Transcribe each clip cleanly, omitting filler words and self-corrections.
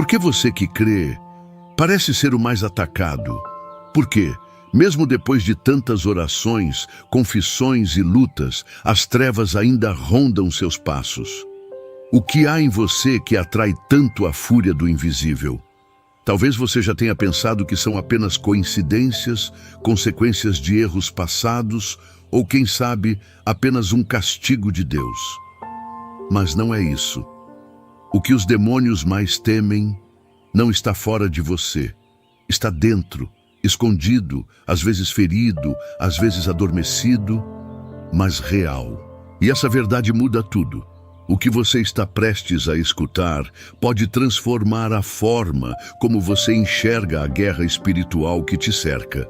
que você que crê parece ser o mais atacado? Por quê? Mesmo depois de tantas orações, confissões e lutas, as trevas ainda rondam seus passos. O que há em você que atrai tanto a fúria do invisível? Talvez você já tenha pensado que são apenas coincidências, consequências de erros passados, ou quem sabe, apenas um castigo de Deus. Mas não é isso. O que os demônios mais temem não está fora de você. Está dentro, escondido, às vezes ferido, às vezes adormecido, mas real. E essa verdade muda tudo. O que você está prestes a escutar pode transformar a forma como você enxerga a guerra espiritual que te cerca.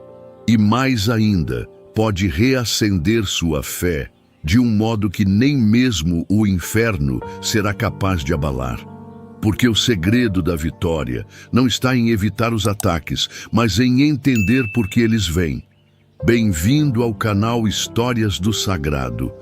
E mais ainda, pode reacender sua fé de um modo que nem mesmo o inferno será capaz de abalar. Porque o segredo da vitória não está em evitar os ataques, mas em entender por que eles vêm. Bem-vindo ao canal Histórias do Sagrado.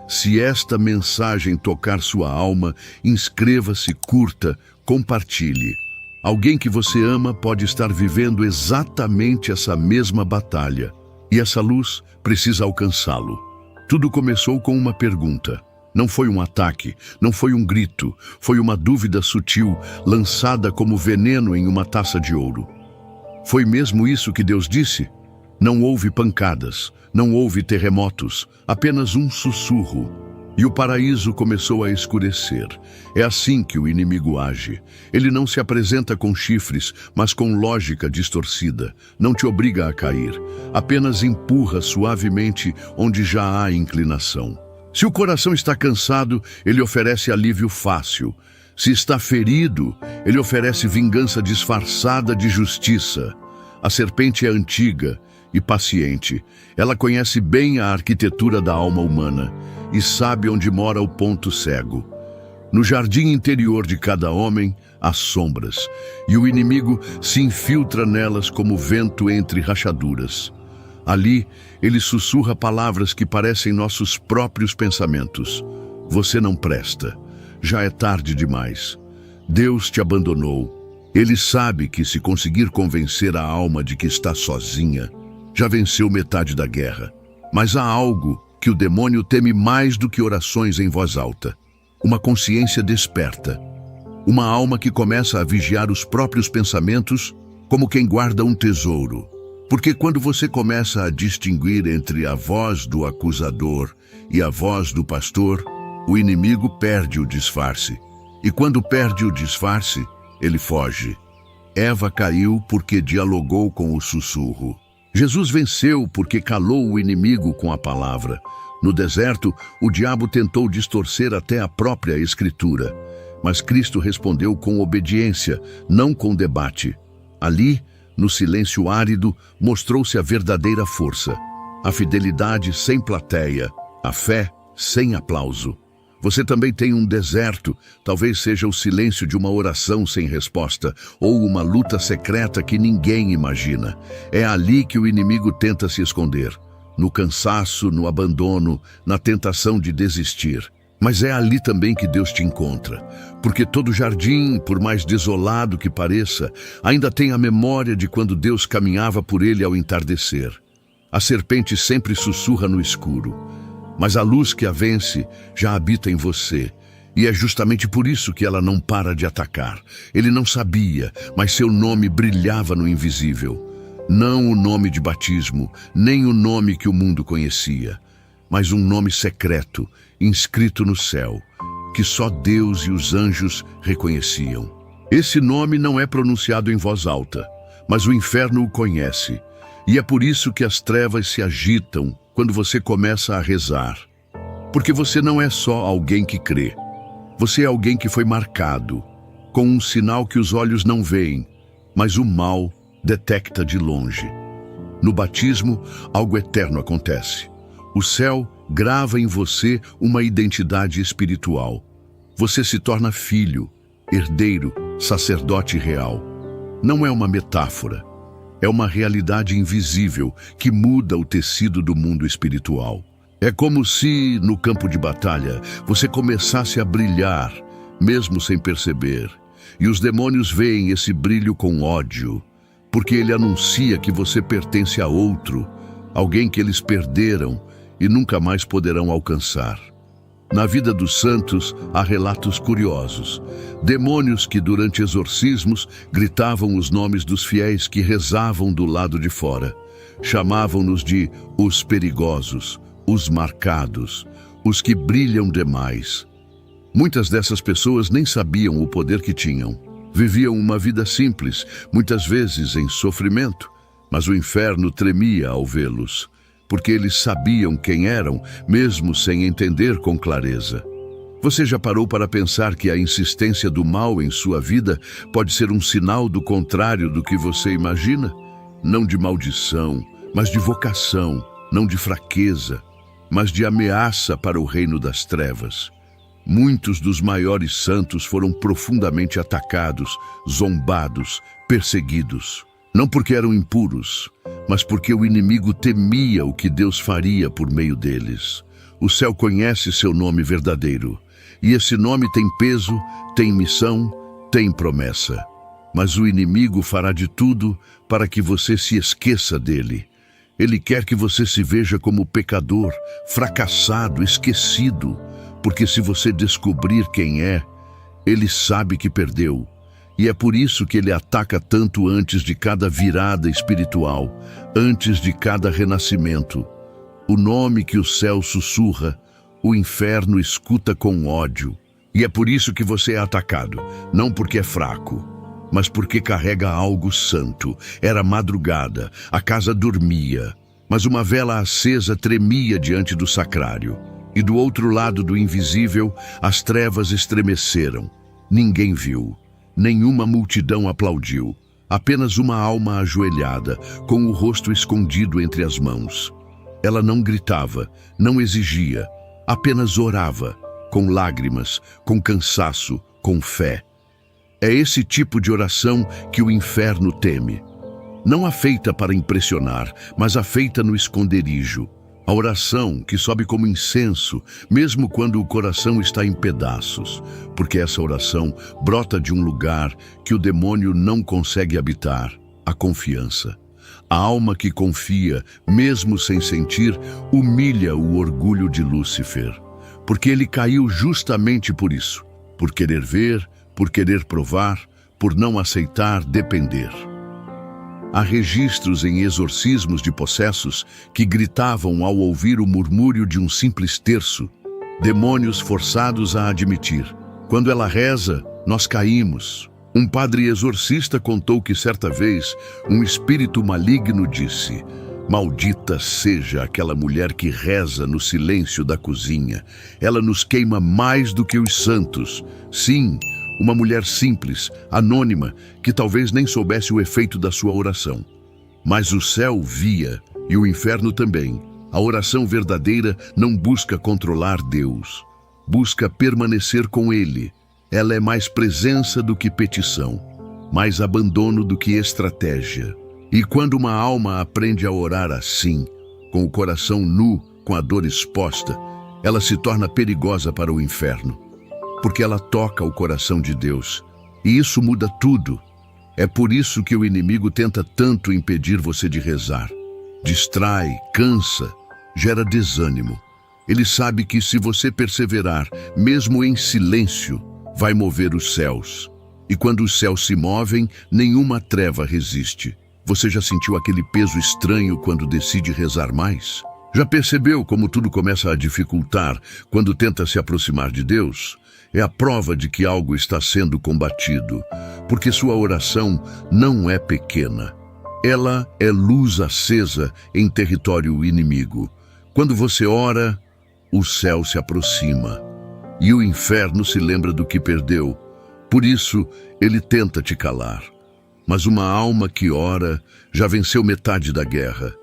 Se esta mensagem tocar sua alma, inscreva-se, curta, compartilhe. Alguém que você ama pode estar vivendo exatamente essa mesma batalha. E essa luz precisa alcançá-lo. Tudo começou com uma pergunta. Não foi um ataque, não foi um grito, foi uma dúvida sutil, lançada como veneno em uma taça de ouro. Foi mesmo isso que Deus disse? Não houve pancadas, não houve terremotos, apenas um sussurro. E o paraíso começou a escurecer. É assim que o inimigo age. Ele não se apresenta com chifres, mas com lógica distorcida. Não te obriga a cair, apenas empurra suavemente onde já há inclinação. Se o coração está cansado, ele oferece alívio fácil. Se está ferido, ele oferece vingança disfarçada de justiça. A serpente é antiga e paciente. Ela conhece bem a arquitetura da alma humana e sabe onde mora o ponto cego. No jardim interior de cada homem, há sombras, e o inimigo se infiltra nelas como vento entre rachaduras. Ali, ele sussurra palavras que parecem nossos próprios pensamentos. Você não presta. Já é tarde demais. Deus te abandonou. Ele sabe que se conseguir convencer a alma de que está sozinha, já venceu metade da guerra. Mas há algo que o demônio teme mais do que orações em voz alta. Uma consciência desperta. Uma alma que começa a vigiar os próprios pensamentos como quem guarda um tesouro. Porque quando você começa a distinguir entre a voz do acusador e a voz do pastor, o inimigo perde o disfarce. E quando perde o disfarce, ele foge. Eva caiu porque dialogou com o sussurro. Jesus venceu porque calou o inimigo com a palavra. No deserto, o diabo tentou distorcer até a própria Escritura. Mas Cristo respondeu com obediência, não com debate. Ali, no silêncio árido, mostrou-se a verdadeira força. A fidelidade sem plateia, a fé sem aplauso. Você também tem um deserto, talvez seja o silêncio de uma oração sem resposta, ou uma luta secreta que ninguém imagina. É ali que o inimigo tenta se esconder. No cansaço, no abandono, na tentação de desistir. Mas é ali também que Deus te encontra, porque todo jardim, por mais desolado que pareça, ainda tem a memória de quando Deus caminhava por ele ao entardecer. A serpente sempre sussurra no escuro, mas a luz que a vence já habita em você, e é justamente por isso que ela não para de atacar. Ele não sabia, mas seu nome brilhava no invisível. Não o nome de batismo, nem o nome que o mundo conhecia, mas um nome secreto, inscrito no céu, que só Deus e os anjos reconheciam. Esse nome não é pronunciado em voz alta, mas o inferno o conhece, e é por isso que as trevas se agitam quando você começa a rezar. Porque você não é só alguém que crê, você é alguém que foi marcado, com um sinal que os olhos não veem, mas o mal detecta de longe. No batismo, algo eterno acontece. O céu grava em você uma identidade espiritual. Você se torna filho, herdeiro, sacerdote real. Não é uma metáfora. É uma realidade invisível que muda o tecido do mundo espiritual. É como se, no campo de batalha, você começasse a brilhar, mesmo sem perceber. E os demônios veem esse brilho com ódio, porque ele anuncia que você pertence a outro, alguém que eles perderam e nunca mais poderão alcançar. Na vida dos santos, há relatos curiosos. Demônios que, durante exorcismos, gritavam os nomes dos fiéis que rezavam do lado de fora. Chamavam-nos de os perigosos, os marcados, os que brilham demais. Muitas dessas pessoas nem sabiam o poder que tinham. Viviam uma vida simples, muitas vezes em sofrimento, mas o inferno tremia ao vê-los, porque eles sabiam quem eram, mesmo sem entender com clareza. Você já parou para pensar que a insistência do mal em sua vida pode ser um sinal do contrário do que você imagina? Não de maldição, mas de vocação, não de fraqueza, mas de ameaça para o reino das trevas. Muitos dos maiores santos foram profundamente atacados, zombados, perseguidos. Não porque eram impuros, mas porque o inimigo temia o que Deus faria por meio deles. O céu conhece seu nome verdadeiro, e esse nome tem peso, tem missão, tem promessa. Mas o inimigo fará de tudo para que você se esqueça dele. Ele quer que você se veja como pecador, fracassado, esquecido, porque se você descobrir quem é, ele sabe que perdeu. E é por isso que ele ataca tanto antes de cada virada espiritual, antes de cada renascimento. O nome que o céu sussurra, o inferno escuta com ódio. E é por isso que você é atacado, não porque é fraco, mas porque carrega algo santo. Era madrugada, a casa dormia, mas uma vela acesa tremia diante do sacrário. E do outro lado do invisível, as trevas estremeceram. Ninguém viu, nenhuma multidão aplaudiu. Apenas uma alma ajoelhada, com o rosto escondido entre as mãos. Ela não gritava, não exigia, apenas orava, com lágrimas, com cansaço, com fé. É esse tipo de oração que o inferno teme. Não a feita para impressionar, mas a feita no esconderijo. A oração que sobe como incenso, mesmo quando o coração está em pedaços, porque essa oração brota de um lugar que o demônio não consegue habitar, a confiança. A alma que confia, mesmo sem sentir, humilha o orgulho de Lúcifer, porque ele caiu justamente por isso, por querer ver, por querer provar, por não aceitar depender. Há registros em exorcismos de possessos que gritavam ao ouvir o murmúrio de um simples terço, demônios forçados a admitir: quando ela reza, nós caímos. Um padre exorcista contou que certa vez um espírito maligno disse: maldita seja aquela mulher que reza no silêncio da cozinha. Ela nos queima mais do que os santos. Sim, uma mulher simples, anônima, que talvez nem soubesse o efeito da sua oração. Mas o céu via, e o inferno também. A oração verdadeira não busca controlar Deus, busca permanecer com Ele. Ela é mais presença do que petição, mais abandono do que estratégia. E quando uma alma aprende a orar assim, com o coração nu, com a dor exposta, ela se torna perigosa para o inferno, porque ela toca o coração de Deus, e isso muda tudo. É por isso que o inimigo tenta tanto impedir você de rezar. Distrai, cansa, gera desânimo. Ele sabe que se você perseverar, mesmo em silêncio, vai mover os céus. E quando os céus se movem, nenhuma treva resiste. Você já sentiu aquele peso estranho quando decide rezar mais? Já percebeu como tudo começa a dificultar quando tenta se aproximar de Deus? É a prova de que algo está sendo combatido, porque sua oração não é pequena. Ela é luz acesa em território inimigo. Quando você ora, o céu se aproxima, e o inferno se lembra do que perdeu. Por isso, ele tenta te calar. Mas uma alma que ora já venceu metade da guerra.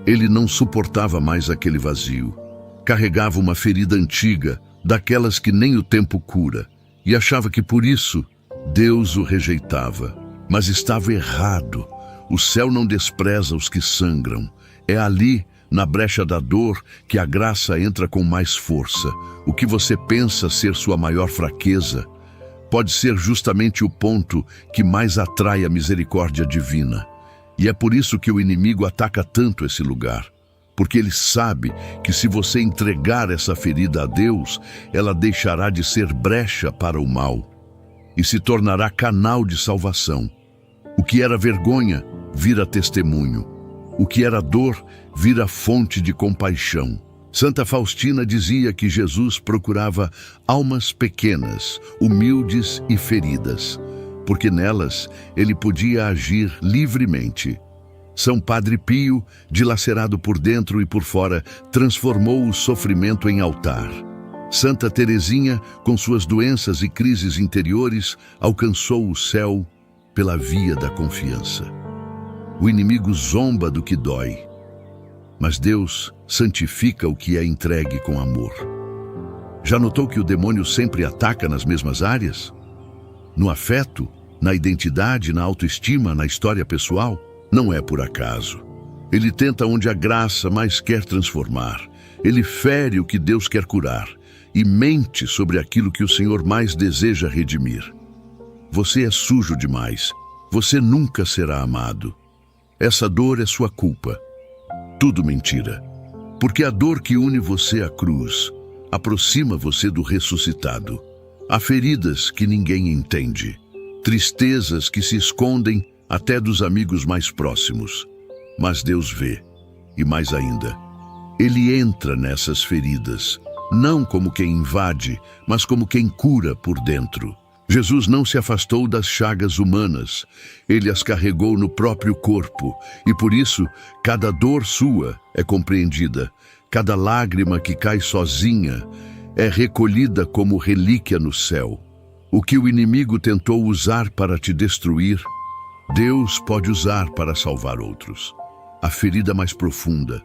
Ele não suportava mais aquele vazio. Carregava uma ferida antiga, daquelas que nem o tempo cura, e achava que por isso Deus o rejeitava. Mas estava errado. O céu não despreza os que sangram. É ali, na brecha da dor, que a graça entra com mais força. O que você pensa ser sua maior fraqueza pode ser justamente o ponto que mais atrai a misericórdia divina. E é por isso que o inimigo ataca tanto esse lugar. Porque ele sabe que se você entregar essa ferida a Deus, ela deixará de ser brecha para o mal e se tornará canal de salvação. O que era vergonha vira testemunho. O que era dor vira fonte de compaixão. Santa Faustina dizia que Jesus procurava almas pequenas, humildes e feridas, porque nelas ele podia agir livremente. São Padre Pio, dilacerado por dentro e por fora, transformou o sofrimento em altar. Santa Teresinha, com suas doenças e crises interiores, alcançou o céu pela via da confiança. O inimigo zomba do que dói, mas Deus santifica o que é entregue com amor. Já notou que o demônio sempre ataca nas mesmas áreas? No afeto, na identidade, na autoestima, na história pessoal? Não é por acaso. Ele tenta onde a graça mais quer transformar. Ele fere o que Deus quer curar e mente sobre aquilo que o Senhor mais deseja redimir. Você é sujo demais. Você nunca será amado. Essa dor é sua culpa. Tudo mentira. Porque a dor que une você à cruz aproxima você do ressuscitado. Há feridas que ninguém entende. Tristezas que se escondem até dos amigos mais próximos. Mas Deus vê. E mais ainda, Ele entra nessas feridas, não como quem invade, mas como quem cura por dentro. Jesus não se afastou das chagas humanas, Ele as carregou no próprio corpo, e por isso, cada dor sua é compreendida, cada lágrima que cai sozinha é recolhida como relíquia no céu. O que o inimigo tentou usar para te destruir, Deus pode usar para salvar outros. A ferida mais profunda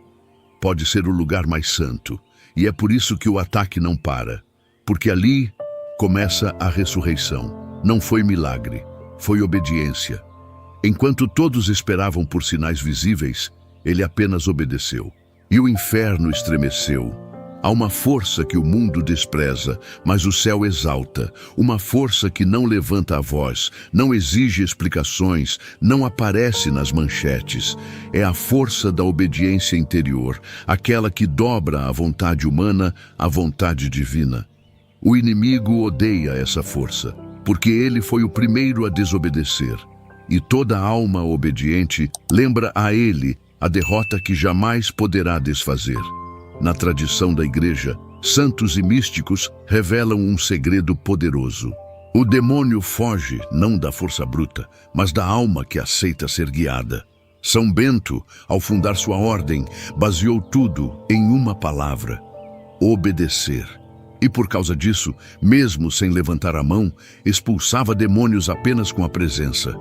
pode ser o lugar mais santo, e é por isso que o ataque não para, porque ali começa a ressurreição. Não foi milagre, foi obediência. Enquanto todos esperavam por sinais visíveis, ele apenas obedeceu. E o inferno estremeceu. Há uma força que o mundo despreza, mas o céu exalta. Uma força que não levanta a voz, não exige explicações, não aparece nas manchetes. É a força da obediência interior, aquela que dobra a vontade humana à vontade divina. O inimigo odeia essa força, porque ele foi o primeiro a desobedecer. E toda alma obediente lembra a ele a derrota que jamais poderá desfazer. Na tradição da Igreja, santos e místicos revelam um segredo poderoso. O demônio foge não da força bruta, mas da alma que aceita ser guiada. São Bento, ao fundar sua ordem, baseou tudo em uma palavra: obedecer. E por causa disso, mesmo sem levantar a mão, expulsava demônios apenas com a presença.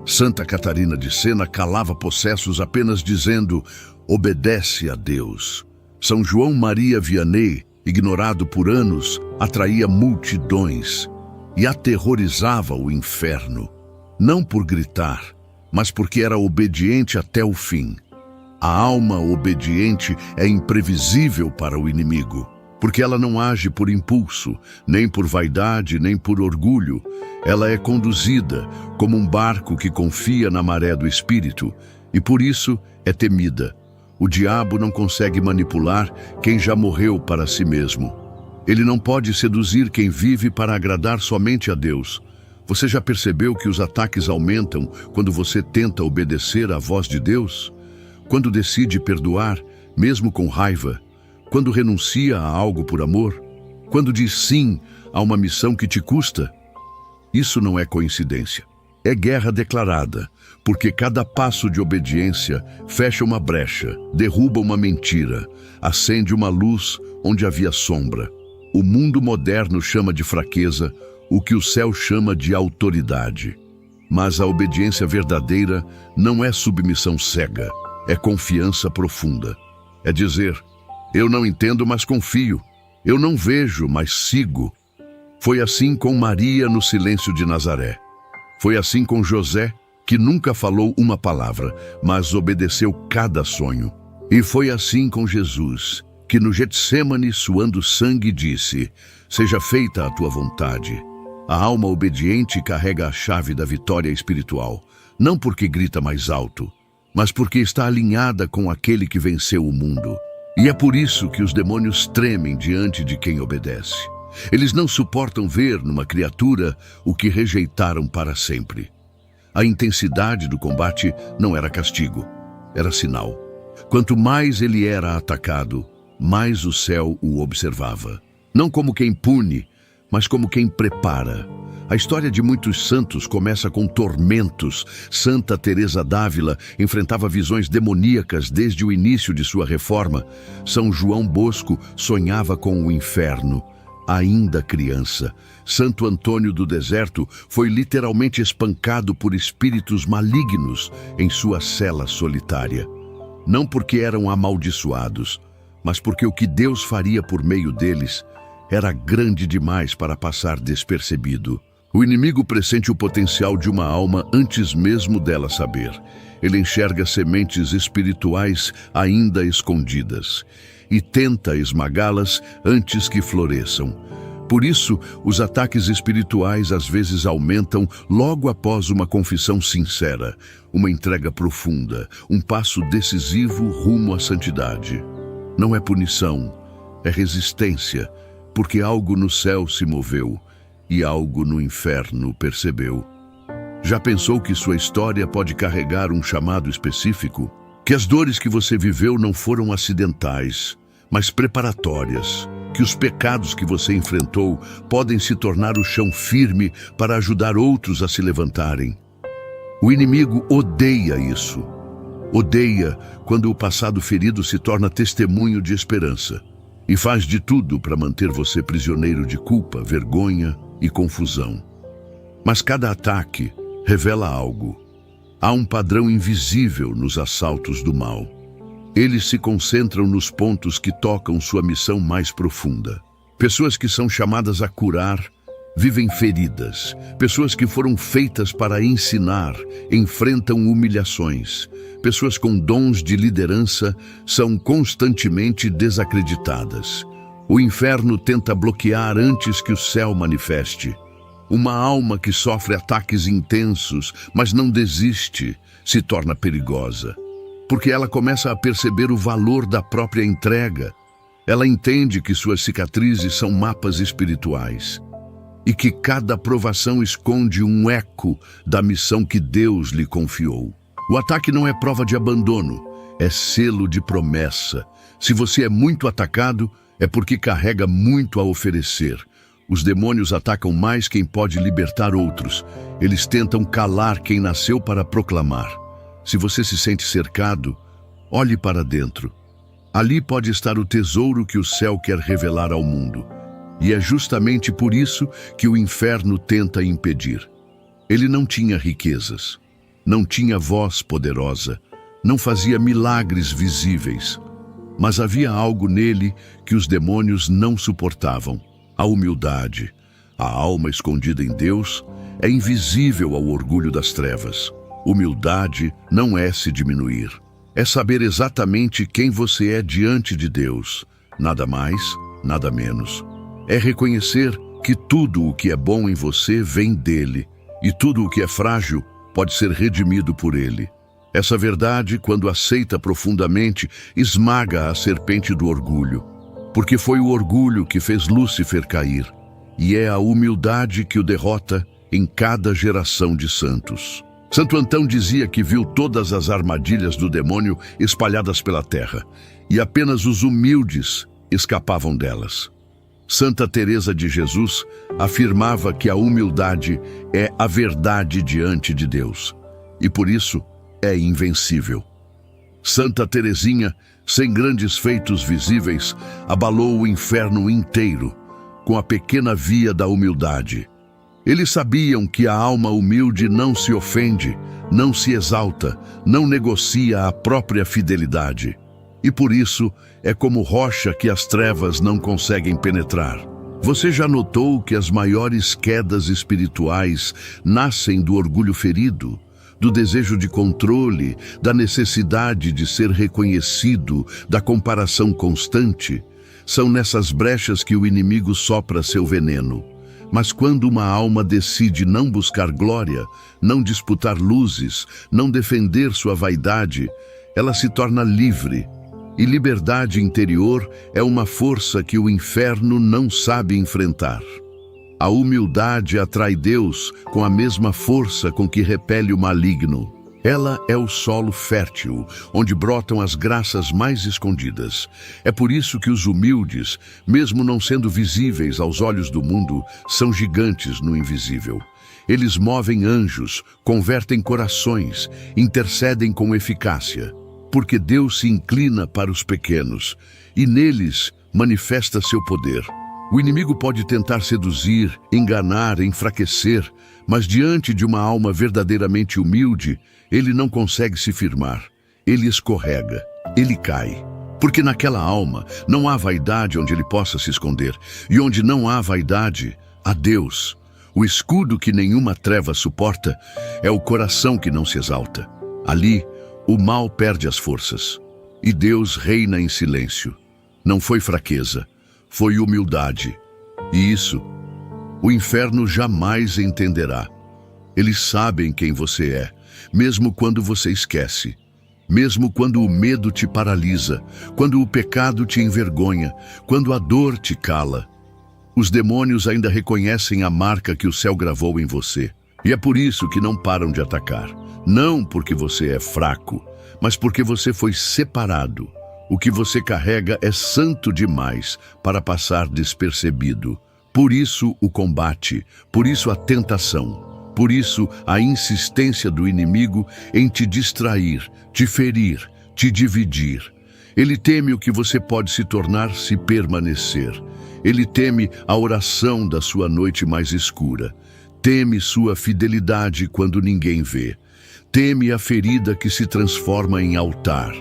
Santa Catarina de Sena calava possessos apenas dizendo: obedece a Deus. São João Maria Vianney, ignorado por anos, atraía multidões e aterrorizava o inferno, não por gritar, mas porque era obediente até o fim. A alma obediente é imprevisível para o inimigo, porque ela não age por impulso, nem por vaidade, nem por orgulho. Ela é conduzida como um barco que confia na maré do espírito e por isso é temida. O diabo não consegue manipular quem já morreu para si mesmo. Ele não pode seduzir quem vive para agradar somente a Deus. Você já percebeu que os ataques aumentam quando você tenta obedecer à voz de Deus? Quando decide perdoar, mesmo com raiva? Quando renuncia a algo por amor? Quando diz sim a uma missão que te custa? Isso não é coincidência. É guerra declarada, porque cada passo de obediência fecha uma brecha, derruba uma mentira, acende uma luz onde havia sombra. O mundo moderno chama de fraqueza o que o céu chama de autoridade. Mas a obediência verdadeira não é submissão cega, é confiança profunda. É dizer: eu não entendo, mas confio. Eu não vejo, mas sigo. Foi assim com Maria no silêncio de Nazaré. Foi assim com José, que nunca falou uma palavra, mas obedeceu cada sonho. E foi assim com Jesus, que no Getsêmani, suando sangue, disse: seja feita a tua vontade. A alma obediente carrega a chave da vitória espiritual, não porque grita mais alto, mas porque está alinhada com aquele que venceu o mundo. E é por isso que os demônios tremem diante de quem obedece. Eles não suportam ver numa criatura o que rejeitaram para sempre. A intensidade do combate não era castigo, era sinal. Quanto mais ele era atacado, mais o céu o observava. Não como quem pune, mas como quem prepara. A história de muitos santos começa com tormentos. Santa Teresa d'Ávila enfrentava visões demoníacas desde o início de sua reforma. São João Bosco sonhava com o inferno, ainda criança. Santo Antônio do Deserto foi literalmente espancado por espíritos malignos em sua cela solitária. Não porque eram amaldiçoados, mas porque o que Deus faria por meio deles era grande demais para passar despercebido. O inimigo pressente o potencial de uma alma antes mesmo dela saber. Ele enxerga sementes espirituais ainda escondidas e tenta esmagá-las antes que floresçam. Por isso, os ataques espirituais às vezes aumentam logo após uma confissão sincera, uma entrega profunda, um passo decisivo rumo à santidade. Não é punição, é resistência, porque algo no céu se moveu e algo no inferno percebeu. Já pensou que sua história pode carregar um chamado específico? Que as dores que você viveu não foram acidentais, mas preparatórias. Que os pecados que você enfrentou podem se tornar o chão firme para ajudar outros a se levantarem. O inimigo odeia isso. Odeia quando o passado ferido se torna testemunho de esperança. E faz de tudo para manter você prisioneiro de culpa, vergonha e confusão. Mas cada ataque revela algo. Há um padrão invisível nos assaltos do mal. Eles se concentram nos pontos que tocam sua missão mais profunda. Pessoas que são chamadas a curar vivem feridas. Pessoas que foram feitas para ensinar enfrentam humilhações. Pessoas com dons de liderança são constantemente desacreditadas. O inferno tenta bloquear antes que o céu manifeste. Uma alma que sofre ataques intensos, mas não desiste, se torna perigosa. Porque ela começa a perceber o valor da própria entrega. Ela entende que suas cicatrizes são mapas espirituais e que cada provação esconde um eco da missão que Deus lhe confiou. O ataque não é prova de abandono, é selo de promessa. Se você é muito atacado, é porque carrega muito a oferecer. Os demônios atacam mais quem pode libertar outros. Eles tentam calar quem nasceu para proclamar. Se você se sente cercado, olhe para dentro. Ali pode estar o tesouro que o céu quer revelar ao mundo. E é justamente por isso que o inferno tenta impedir. Ele não tinha riquezas, não tinha voz poderosa, não fazia milagres visíveis. Mas havia algo nele que os demônios não suportavam: a humildade. A alma escondida em Deus é invisível ao orgulho das trevas. Humildade não é se diminuir, é saber exatamente quem você é diante de Deus, nada mais, nada menos. É reconhecer que tudo o que é bom em você vem dele, e tudo o que é frágil pode ser redimido por ele. Essa verdade, quando aceita profundamente, esmaga a serpente do orgulho, porque foi o orgulho que fez Lúcifer cair, e é a humildade que o derrota em cada geração de santos. Santo Antão dizia que viu todas as armadilhas do demônio espalhadas pela terra, e apenas os humildes escapavam delas. Santa Teresa de Jesus afirmava que a humildade é a verdade diante de Deus, e por isso é invencível. Santa Teresinha, sem grandes feitos visíveis, abalou o inferno inteiro com a pequena via da humildade. Eles sabiam que a alma humilde não se ofende, não se exalta, não negocia a própria fidelidade. E por isso é como rocha que as trevas não conseguem penetrar. Você já notou que as maiores quedas espirituais nascem do orgulho ferido, do desejo de controle, da necessidade de ser reconhecido, da comparação constante? São nessas brechas que o inimigo sopra seu veneno. Mas quando uma alma decide não buscar glória, não disputar luzes, não defender sua vaidade, ela se torna livre. E liberdade interior é uma força que o inferno não sabe enfrentar. A humildade atrai Deus com a mesma força com que repele o maligno. Ela é o solo fértil, onde brotam as graças mais escondidas. É por isso que os humildes, mesmo não sendo visíveis aos olhos do mundo, são gigantes no invisível. Eles movem anjos, convertem corações, intercedem com eficácia. Porque Deus se inclina para os pequenos, e neles manifesta seu poder. O inimigo pode tentar seduzir, enganar, enfraquecer, mas diante de uma alma verdadeiramente humilde, ele não consegue se firmar. Ele escorrega, ele cai. Porque naquela alma não há vaidade onde ele possa se esconder, e onde não há vaidade, há Deus. O escudo que nenhuma treva suporta é o coração que não se exalta. Ali, o mal perde as forças, e Deus reina em silêncio. Não foi fraqueza, foi humildade. E isso, o inferno jamais entenderá. Eles sabem quem você é, mesmo quando você esquece. Mesmo quando o medo te paralisa, quando o pecado te envergonha, quando a dor te cala. Os demônios ainda reconhecem a marca que o céu gravou em você. E é por isso que não param de atacar. Não porque você é fraco, mas porque você foi separado. O que você carrega é santo demais para passar despercebido. Por isso o combate, por isso a tentação, por isso a insistência do inimigo em te distrair, te ferir, te dividir. Ele teme o que você pode se tornar se permanecer. Ele teme a oração da sua noite mais escura. Teme sua fidelidade quando ninguém vê. Teme a ferida que se transforma em altar.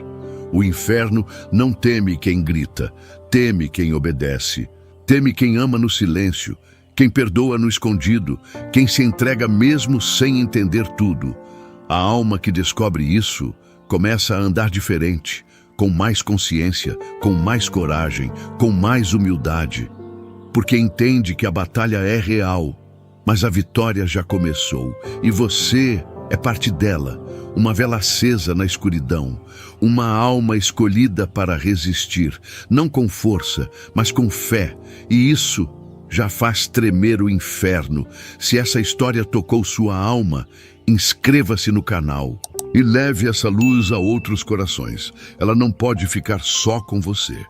O inferno não teme quem grita, teme quem obedece. Teme quem ama no silêncio, quem perdoa no escondido, quem se entrega mesmo sem entender tudo. A alma que descobre isso começa a andar diferente, com mais consciência, com mais coragem, com mais humildade. Porque entende que a batalha é real, mas a vitória já começou e você é parte dela, uma vela acesa na escuridão, uma alma escolhida para resistir, não com força, mas com fé, e isso já faz tremer o inferno. Se essa história tocou sua alma, inscreva-se no canal e leve essa luz a outros corações. Ela não pode ficar só com você.